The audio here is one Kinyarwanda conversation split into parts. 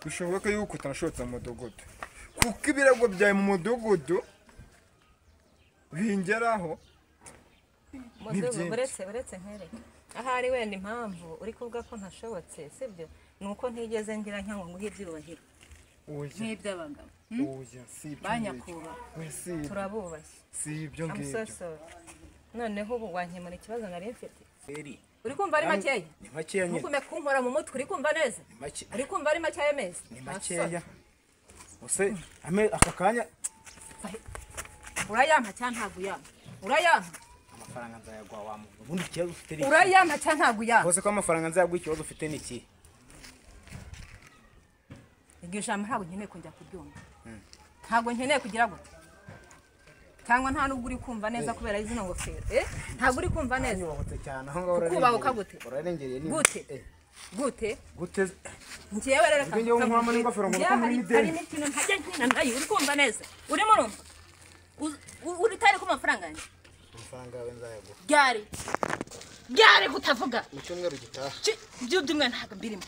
bishoboka yuko utanashotse mu mudogodo kuko ibirego byawe mu mudogodo bingeraho buretse nkereke ahari wenda impamvu uri kuvuga ko ntashobotse sibyo nuko ntigeze ngira nkango nguhe ibyubahiro nk'iby'abagabo banyakura turabubashye si ibyo ngibyo noneho ubu wankemura ikibazo nari mfite uri kumva ari makeya ni makeya nyine ntukume kunkora mu mutwe uri kumva neza uri kumva ari makeya meza ni makeya use aka kanya urayampa cyangwa ntabwo uyampa urayampa amafaranga nzayagwa wa muntu ubundi ikibazo ufite ni urayampa cyangwa ntabwo uyampa bose ko amafaranga nzayagwa ikibazo ufite ni iki iryo jambo ntabwo nkeneye kujya kuryumva ntabwo nkeneye kugira gute cyangwa nta nubwo uri kumva neza kubera izino ngofero ntabwo uri kumva neza kubahuka gute gute njyewe rero hari n'ikintu ntajya nkina nayo uri kumva neza uri murumva uri tari ku mafaranga yanjye amafaranga yawe nzayagwa ryari kutavuga mu cyumweru gitaha by'umwe ntabwo mbirimo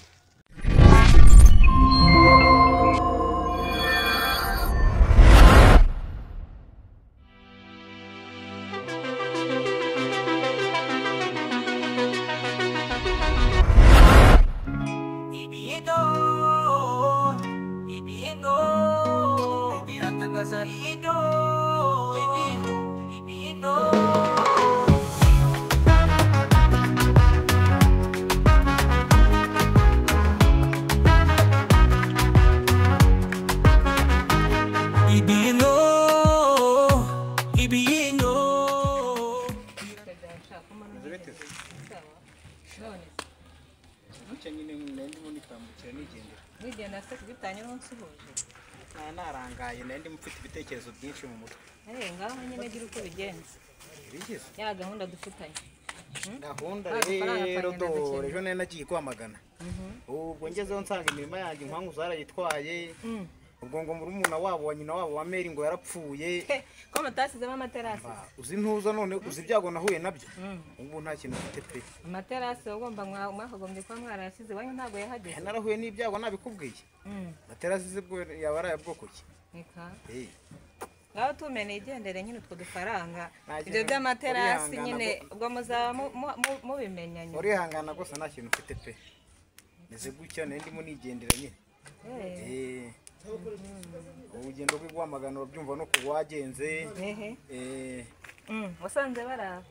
narangaye nandi mufite ibitekerezo byinshi mu mutwe ngaho nyine gira uko bigenze ya gahunda dufitanye gahunda rero dore ejo nari nagiye kwamagana ubwo ngezeho nsanga imirima yanjye inkangu zarayitwaye ubwo ngo muri umuna wabo wa nyina wabo wa Meri ngo yarapfuye ko mutasizemo amaterasi uzi ntuza none uzi ibyago nahuye nabyo ubu nta kintu mfite pe amaterasi ugomba mwakagombye kwa mwarasize wanyu ntago yahageze narahuye n'ibyago nabikubwiye amaterasi zibwo yabara yabwoko ki ngaho tumene igendere nyine utwo dufaranga ibyo by'amaterasi nyine ubwo muzaba mubimenyanye urihangana gusa nta kintu mfite pe meze gutya nandi mu nigendera nyine urugendo rwo guhamagana urabyumva no kuwagenze wasanze baraba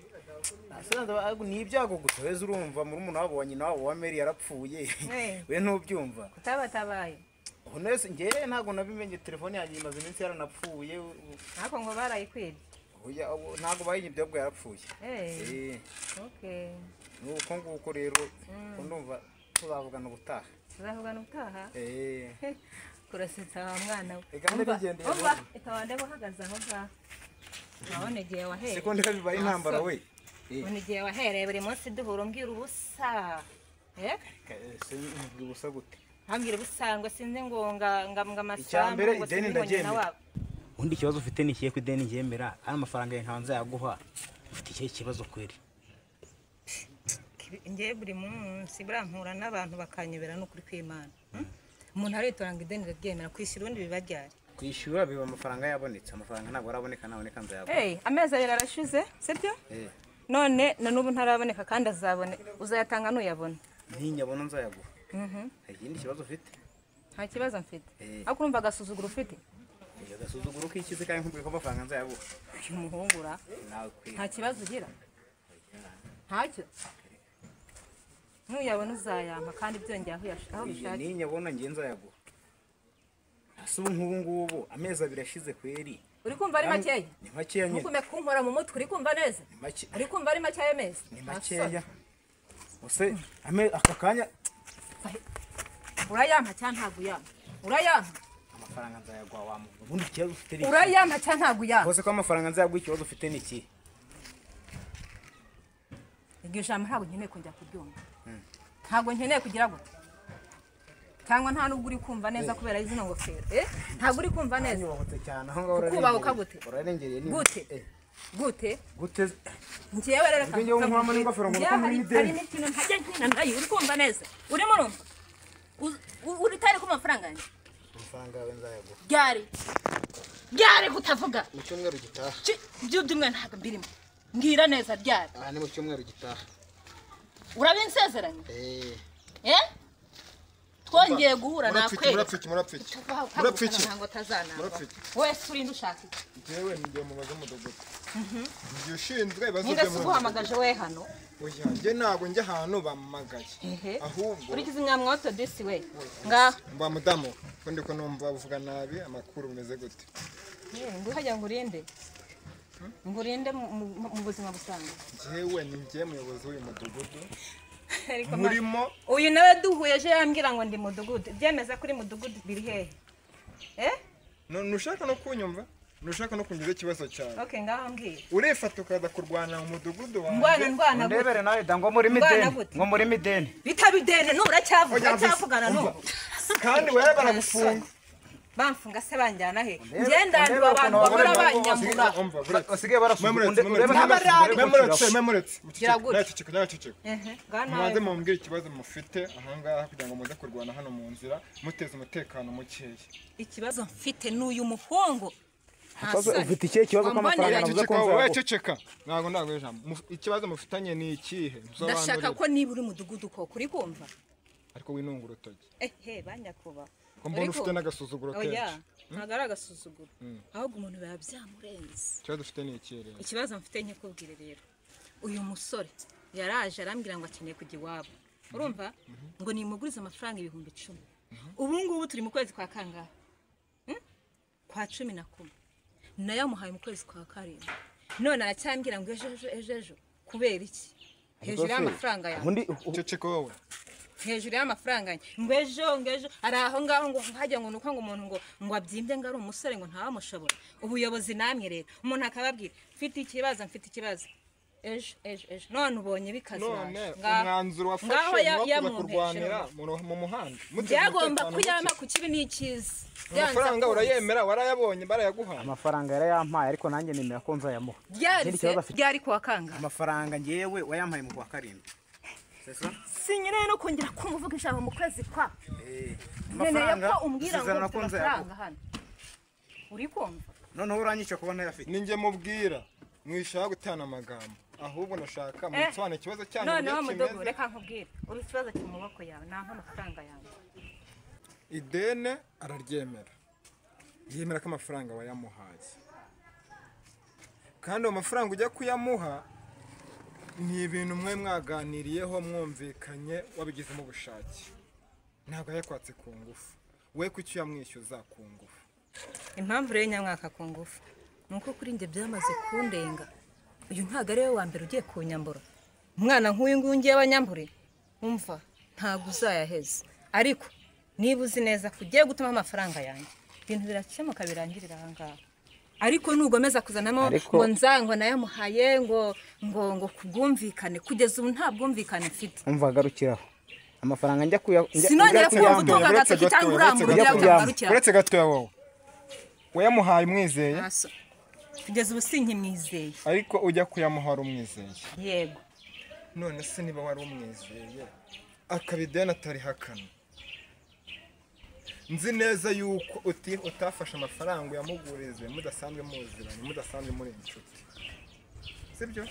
ni ibyago gusa weze urumva muri umuntu wabo wa nyina wabo wa Meri yarapfuye we ntubyumva kutabatabaye honese ngewe ntago nabimenye telefone yanjye imaze iminsi yaranapfuye nako ngo barayikwibye ntago bayinye byo yarapfuye nuko nguko rero ndumva tuzavugana ubutaha kurasetsa wa mwana we ikawande buhagaze aho ngaho nabone igihe wahereye siko ndabibaye intambara we none igihe wahereye buri munsi duhura umbwira ubusa ubusa gute hambwira ubusangwa sinzi ngo ngamasambu icyambere ideni ndagemera undi kibazo ufite ni kiye ku ideni ngemera ari amafaranga yawe nkanza yaguha ufite ikihe kibazo kweri ngiye buri munsi burampura n'abantu bakanyobera no kuri kw'Imana umuntu aritoranga ideni ryemera kwishyura undi bibaryari kwishyura biba amafaranga yabonetse amafaranga ntabwo araboneka naboneka nzayabona amezi abiri arashize sibyo none na n'ubu ntaraboneka kandi azabone uzayatanga nuyabona ntinyabona nzayaguha ikindi kibazo ufite nta kibazo mfite ariko urumva agasuzuguro ufite agasuzuguro k'ikizi kandi nkubwiye ko amafaranga nzayaguha uyu muhungura nta kibazo ugira ntacyo nuyabona uzayampa kandi byongeye aho bishaka ninyabona ngiye nzayaguha ase ubu nk'ubu ngubu amezi abiri ashize kweri uri kumva ari makeya ni makeya nyine ntukume kunkora mu mutwe uri kumva neza uri kumva ari makeya meza ni makeya use aka kanya urayampa cyangwa ntabwo uyampa urayampa amafaranga nzayagwa wa muntu ubundi ikibazo ufite ni urayampa cyangwa ntabwo uyampa bose ko amafaranga nzayagwa ikibazo ufite ni iki iryo jambo ntabwo nkeneye kujya kuryumva ntabwo nkeneye kugira gute cyangwa nta nubwo uri kumva neza kubera izino ngofero ntabwo uri kumva neza kubahuka gute gute njyewe rero hari n'ikintu ntajya nkina nayo uri kumva neza uri murumva uri tari ku mafaranga yanjye amafaranga yawe nzayaguha ryari kutavuga mu cyumweru gitaha by'umwe ntabwo mbirimo mbwira neza ryari aha ni mu cyumweru gitaha urabinsezeranye twongeye guhura nakwe murapfiki ntabwo tazananga wese urinde ushaka iki jewe ngiye mu bazo mudogoto ngiye ushinzwe ibibazo byo mu guhamagaje we hano oya nge ntabwo njye ahantu bamagaye ahubwo urikize nyamwoto disi we ngaho mba mudamu ko ndiko numva uvuga nabi amakuru bimeze gute nguhajya ngurinde mu buzima busanzwe jewe ni ngiye muyobozi w'uyu mudugudu murimo uyu nawe duhuye je yambwira ngo ndi mudugudu byemeza kuri mudugudu biri hehe nushaka no kunyumva nushaka no kungiza ikibazo cyawe okay ngaho mbwira urifata ukaza kurwana mu mudugudu wanjye ndwana ndebere nawe ngo muri mideni bitabidene uracyavugana n'ubu kandi wewe baragufunga bamfunga se banjyana he ngendandwa abantu bakora banyamura basigaye barasuzuma memuretse mwaze mumbwira ikibazo mufite ahangaha kugira ngo muze kurwana hano mu nzira muteze umutekano mukeya ikibazo mfite n'uyu muhungu ufite ikihe kibazo k'amafaranga navuze ko nzaguha ceceka ntabwo ijambo ikibazo mufitanye ni ikihe ndashaka ko niba uri mudugudu ko kuri kumva ariko winunga urutoki banyakuba ko mbona ufite n'agasuzuguro kenshi ntabwo ari agasuzuguro ahubwo umuntu biba byamurenze ikibazo ufite ni iki rero ikibazo mfite nkikubwire rero uyu musore yaraje arambwira ngo akeneye kujya iwabo urumva ngo nimugurize amafaranga 10,000 ubu ngubu turi mu kwezi kwa kangahe kwa 11 nayo muhaye mu kwezi kwa 7 none aracyambwira ngo ejo kubera iki hejuru y'amafaranga yawe ceceka wowe hejuru y'amafaranga ngwejo ari aho ngaho ngo hajya ngo nuko ngo umuntu ngo abyimbye ngo ari umusore ngo ntawamushobora ubuyobozi namwe rero umuntu akababwira mfite ikibazo ejo none ubonye bikaze umwanzuro wafashe no kurwanira mu muhanda byagomba kuyama ku kibi n'ikiza amafaranga urayemera warayabonye barayaguha amafaranga yarayampaye ariko nanjye nemera ko nzayamuha byari kwa kanga amafaranga ngewe wayampaye mu kwa 7 sinyine no kongera kumuvuga ijambo mu kwezi kwa amafaranga umbwira ngo amafaranga hano uri kumva noneho uranyica kubona yafite ninjye mubwira mwishaka gutana amagambo ahubwo nashaka mutswana ikibazo cyanyu noneho mudogo reka nkubwire uri ikibazo cyo mu maboko yawe nta amafaranga yawe idene araryemera yemera ko amafaranga wayamuhaye kandi amafaranga ujya kuyamuha ni ibintu mwe mwaganiriyeho mwumvikanye wabigizemo ubushake ntabwo yakwatse ku ngufu we kuki yamwishyuza ku ngufu impamvu rero nyamwaka ku ngufu nuko kuri njye byamaze kundenga uyu ntabwo ari we wa mbere ugiye kunyambura umwana nk'uyu nguyu ngiye abanyambure umva ntabwo uzayaheze ariko niba uzi neza ko ugiye gutuma amafaranga yanjye ibintu birakemuka birangirira aha ngaha ariko nugomeza kuzanamo ngo nzango nayamuhaye ngo kubwumvikane kugeza ubu nta bwumvikane mfite umva garukiraho amafaranga njya sinongera kuvuga gatatu cyangwa uramurira uretse gato wowe wayamuhaye umwizeye kugeza ubu sinkimwizeye ariko ujya kuyamuhara umwizeye yego none se niba wari umwizeye akabidena atari hakana nzi neza yuko utafashe amafaranga yamugurize mudasanzwe muziranye mudasanzwe muri inshuti sibyo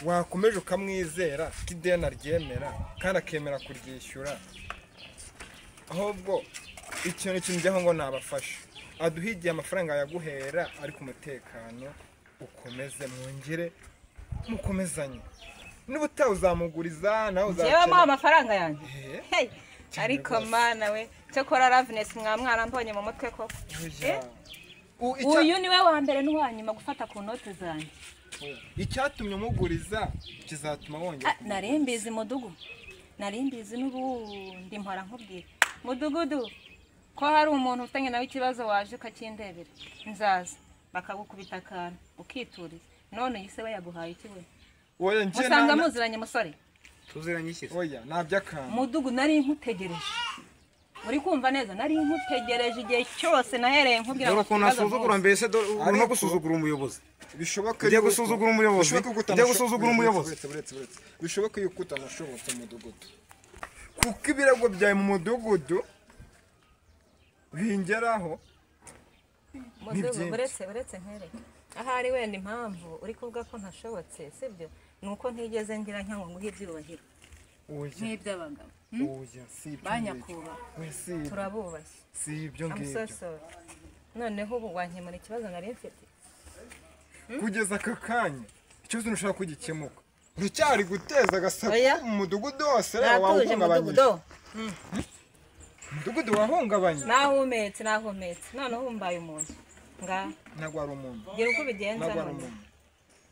wakomeje ukamwizera kidena ryemera kandi akemera kuryishyura ahubwo ikintu kinjyaho ngo nabafasha aduhigiye amafaranga yaguhera ariko umutekano ukomeze mwongere mukomezanye niba utawuzamuguriza nawe uzakira yewe amafaranga yanjye ariko mana we cyokora Raveness mwana mbonye mu mutwe ko uyu niwe wa mbere n'uwanyuma gufata ku note zanjye icyatumye umuguriza kizatuma wongera narimbizi mudugu narimbizi n'ubundi mpora nkubwira mudugudu ko hari umuntu ufitanye nawe ikibazo waje ukakindebera nzaza bakagukubita akantu ukituriza none yise we yaguhaye iki we oya njye usanga muziranye musore tuziranye iki oya nabyakana mudugu nari nkutegereje muri kumva neza nari nkutegereje igihe cyose nahereye nkubwira ngo nasuzugura mbese no gusuzugura umuyobozi bishoboka yo gusuzugura umuyobozi yo gusuzugura umuyobozi bishoboka yuko utanashobotse mudugudu kuko ibirego byawe mu mudugudu bingeraho mudugudu uretse nkereke ahari wenda impamvu uri kuvuga ko ntashobotse sibyo ni uko ntigeze ngira nka ngo nguhe ibyubahiro nk'iby'abagabo banyakubahwa turabubashye si ibyo ngibyo noneho ubu wankemura ikibazo nari mfite kugeza aka kanya ikibazo ntushaka ko gikemuka uracyari guteza agasaku mu mudugudu wose wawuhungabanyije umudugudu wahungabanye nahumetse noneho umbaye umuntu ntabwo ari umuntu gira uko ubigenza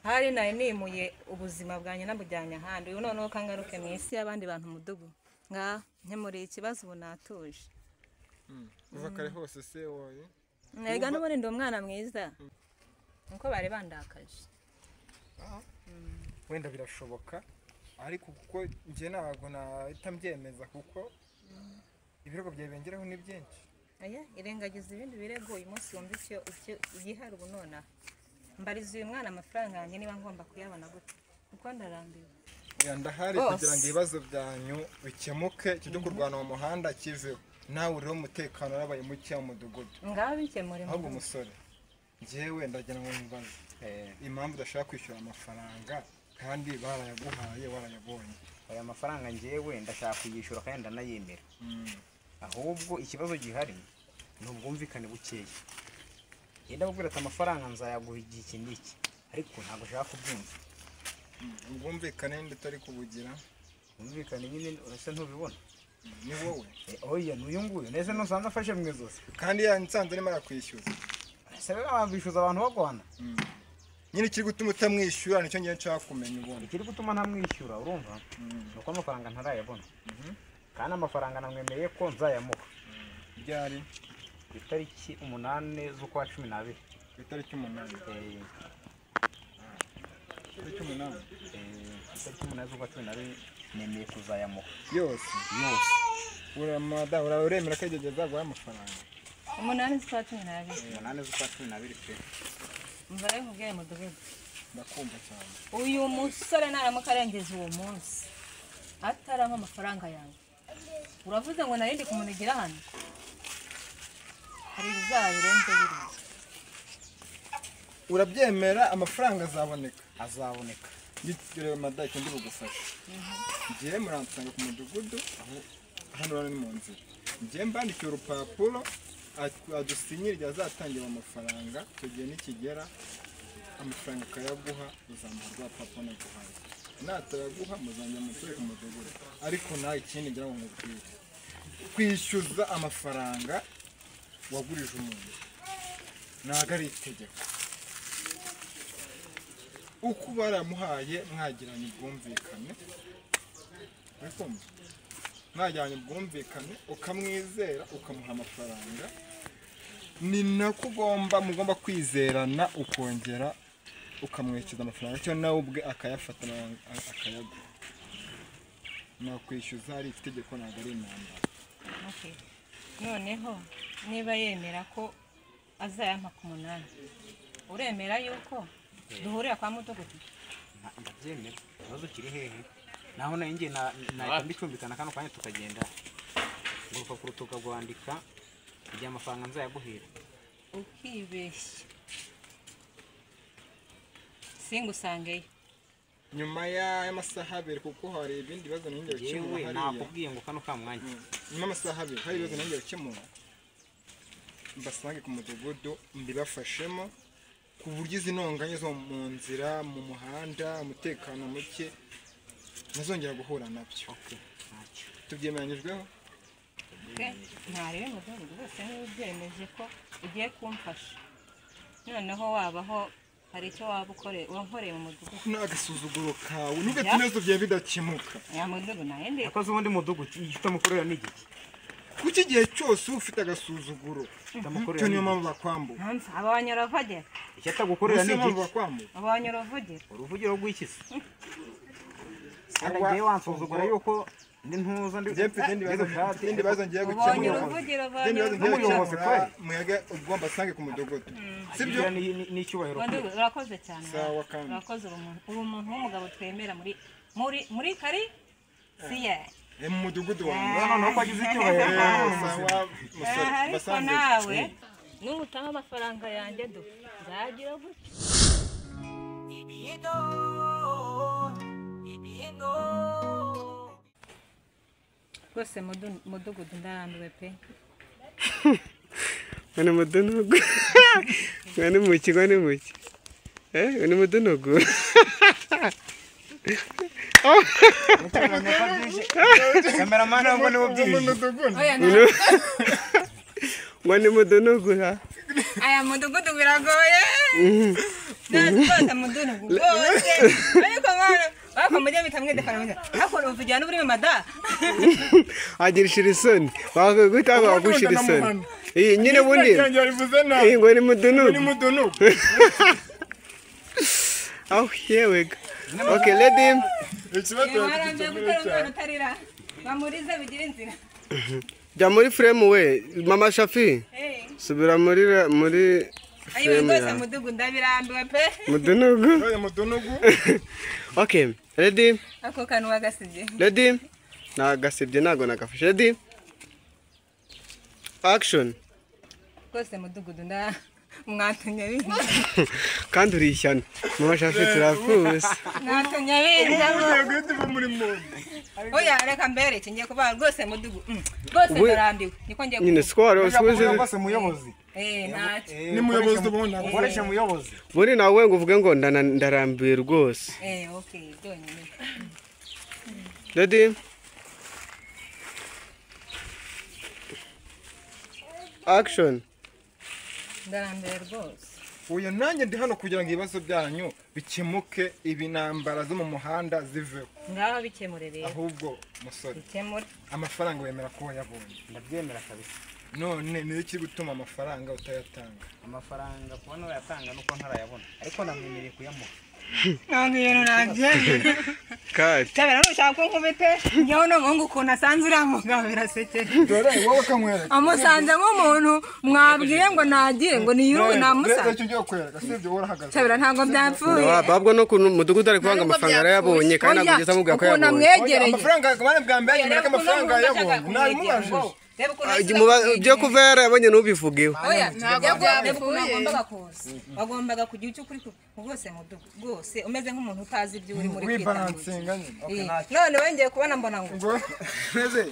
hari nari nimuye ubuzima bwanjye nabujyanye ahandi uyu noneho kangaruke mu isi y'abandi bantu umudugudu nkemuriye ikibazo ubu natuje kuva kare hose se wowe nega n'ubundi ndi umwana mwiza nuko bari bandakaje wenda birashoboka ariko kuko njye ntabwo nahita mbyemeza kuko ibirego byawe bengeraho ni byinshi irengagiza ibindi birego uyu munsi wumva igihari ubu nonaha mbariza uyu mwana amafaranga yanjye niba ngomba kuyabona gute kuko ndarambiwe ndahari kugira ngo ibibazo byanyu bikemuke kijye kurwana mu muhanda kiveho nawe uriho umutekano warabaye muke mu mudugudu ngaho bikemure ahubwo umusore njyewe ndagira ngo mubaze impamvu udashaka kwishyura amafaranga kandi barayaguhaye warayabonye aya mafaranga njyewe ndashaka kuyishyura kandi ndanayemera ahubwo ikibazo gihari ni ubwumvikane bukeya yenda bakubwira ati amafaranga nzayaguha igihe iki n'iki ariko ntabwo ushaka kubyumva ubwumvikane ndetse ari kubugira ubwumvikane nyine urasa ntubibona ni wowe oya n'uyu nguyu neza nusanze afashe mu izosi kandi yansanze arimo arakwishyuza ese rero bishyuza abantu bagwana nyine ikiri gutuma utamwishyura nicyo ngiye nshaka kumenya ubundi ikiri gutuma ntamwishyura urumva ni uko amafaranga ntarayabona kandi amafaranga namwemereye ko nzayamuha ryari ku itariki 8 z'ukwa 12 ku itariki 8 z'ukwa 12 nemeye kuzayamuha yose uremera ko igihe azaguha amafaranga 8 z'ukwa 12 8 z'ukwa 12 pe mvare nkubwiye mudugudu ndakumva cyane uyu musore naramuka arengeza uwo munsi atarampa amafaranga yawe uravuze ngo narindi kumunigira hano hari bizabirenze biriya urabyemera amafaranga azaboneka rero madake ndi bugufasha ngiye muransanga ku mudugudu hano rero ni mu nzira ngiye mbandikiye urupapuro adusinyira igihe azatangira amafaranga icyo gihe nikigera amafaranga akayaguha uzamuha rwa papa naguhaye nataraguha muzajya muture ku mudugudu ariko nawe ikindi ngira ngo mubwire kwishyuza amafaranga wagurije umuntu ntabwo ari itegeko uko baramuhaye mwagiranye ubwumvikane mwagiranye ubwumvikane ukamwizera ukamuha amafaranga ni nako mugomba kwizerana ukongera ukamwishyuza amafaranga cyangwa nawe ubwe akayafata akayaguha nakwishyuza ari itegeko ntabwo ari intambara noneho niba yemera ko azayampa ku 8 uremera yuko duhurira kwa mudugudu ndabyemera ikibazo kiri hehe naho nanjye nahita mbicumbikana kano kanya tukagenda ngo urupapuro tukagwandika igihe amafaranga nzayaguhera ukibeshya singusangeyo nyuma y'amasaha 2 kuko hari ibindi bibazo n'ingero kimwe hariya nakubwiye ngo kano kamwanya nyuma y'amasaha 2 hari ibibazo n'ingero kimwe mbasange ku mudugudu mbibafashemo ku buryo izi ntonganya zo mu nzira mu muhanda umutekano muke nazongera guhura nabyo tubyemeranyijweho ntarebe mudugudu bose n'ubyemeje ko ugiye kumfasha noneho wabaho hari icyo waba wankoreye mu mudugudu n'agasuzuguro kawe n'ugati neza byawe bidakemuka ya mudugudu nayende akoze ubundi mudugudu icyo mukorera n'igiki kuki igihe cyose ufite agasuzuguro cyo niyo mpamvu bakwambura abanyora vogera icyo atagukorera n'igiki abanyora vogera uruvugiro rw'ikisi ngiye wansuzugura yuko ndi ntuza ndi bibazo ngiye gukemura mwege ugomba sange ku mudugudu sibyo n'icyubahiro urakoze cyane urakoze uri umuntu w'umugabo twemera muri kari siye mu mudugudu wanjye noneho ko agize icyubahiro musore ariko basanze nawe nutaha amafaranga yanjye do nzagira gutya rwose mudugudu ndarambiwe pe Ngani mudunugu. Ngani muki. Ngani mudunugu. Cameraman ngo ni ubyije. Ngani mudunugu ha. aya mudugudu biragoye ndatota mudugudu rwose ariko mwana bako mujye bitamwedekana mujye ako uvujyana uri mada Agirishira isoni. Bakaguta bagushira isoni. Nyine bundi. Ngo ni mudunugu. Oh, here we go. Okay, let him. bamurize bigira inzira Jya muri frame we, Mama Shafi. Subira muri ayo frame rwose ya. mudugudu ndabirambiwe pe Mudunugu. Okay, ready? ako kantu wagasibye Ready? Nagasibye nago nagafashe. Ready? Action. rwose mudugudu mwatumye bintu Kandi urishyana. Mama Shafi turakuzi. mwatumye bintu oya reka mbere ngiye kuba rwose mudugudu rwose ndarambiwe niko ngiye Nyine square Ubuze muyobozi. ntacyo ni muyobozi ubona Ukoresha muyobozi. Buri nawe ngo uvuge ngo ndarambiwe rwose. okay byonyine Ready? Action. ndarambiwe rwose uyu nanjye ndi hano kugira ngo ibibazo byanyu bikemuke ibinambara zo mu muhanda ziveho ngaho bikemure rero ahubwo musore bikemure amafaranga wemera ko wayabonye Ndabyemera kabisa. none ni iki gutuma amafaranga utayatanga Amafaranga kubona uyatanga nuko ntarayabona. Ariko namwemereye kuyamuha. ntabwo ibintu nabyemera Cut. cyabera nushaka ko nkubite njyewe n'umuhungu ukuntu asanze uriya mugabo birasekeje dore wowe kamwereka amusanze nk'umuntu mwabwiye ngo nagire ngo niyuruwe namusanze icyo ugiye kwereka sibyo wowe urahagaze cyabera ntabwo byapfuye Babwo no ku mudugudu ari kwanga amafaranga yarayabonye kandi nagugeza mubwira ko ukuntu yabonye. amwegereye amafaranga bwa mbere yemera ko amafaranga yayabonye ntabimubajije Byo kuva yarayabonye nubivugeho. oya ntabwo agombaga kuza wagombaga kugira icyo ukuri rwose mudugu rwose umeze nk'umuntu utazi ibyo uri muri wibaransinga nyine none wengeye kubona mbona ngo ngo neze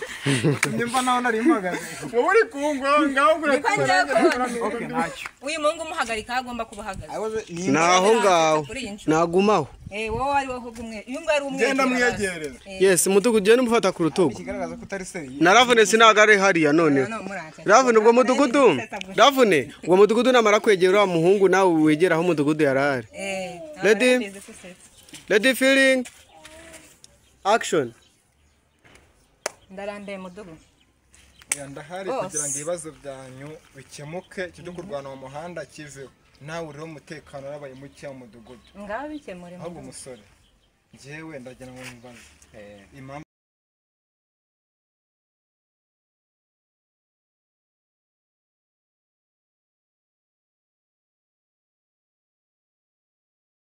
nyumva naho nari mpagaze wowe uri kungo ngaho niko ngiye kubona Okay, ntacyo. uyu muhungu umuhagarika agomba kuba ahagaze Naho ngaho. Nagumaho. wowe ari wowe umwe uyu nguyu ari umwe genda mwiyegerera Yes, mudugudu je numufata ku rutugu. Kigaragaza ko utari seriye. Naravune sinagare hariya none. Ravune ubwo mudugudu. Ravune ubwo mudugudu namara kwegera wa muhungu nawe wegera aho mudugudu yarari. Ready? Ready feeling. Action. ndarambiye mudugudu ndahari kugira ngo ibibazo byanyu bikemuke kijye kurwana mu muhanda kiveho nawe uriho umutekano urabaye muke mu mudugudu ngaho bikemure ahubwo umusore njyewe ndagira ngo mbaze impamvu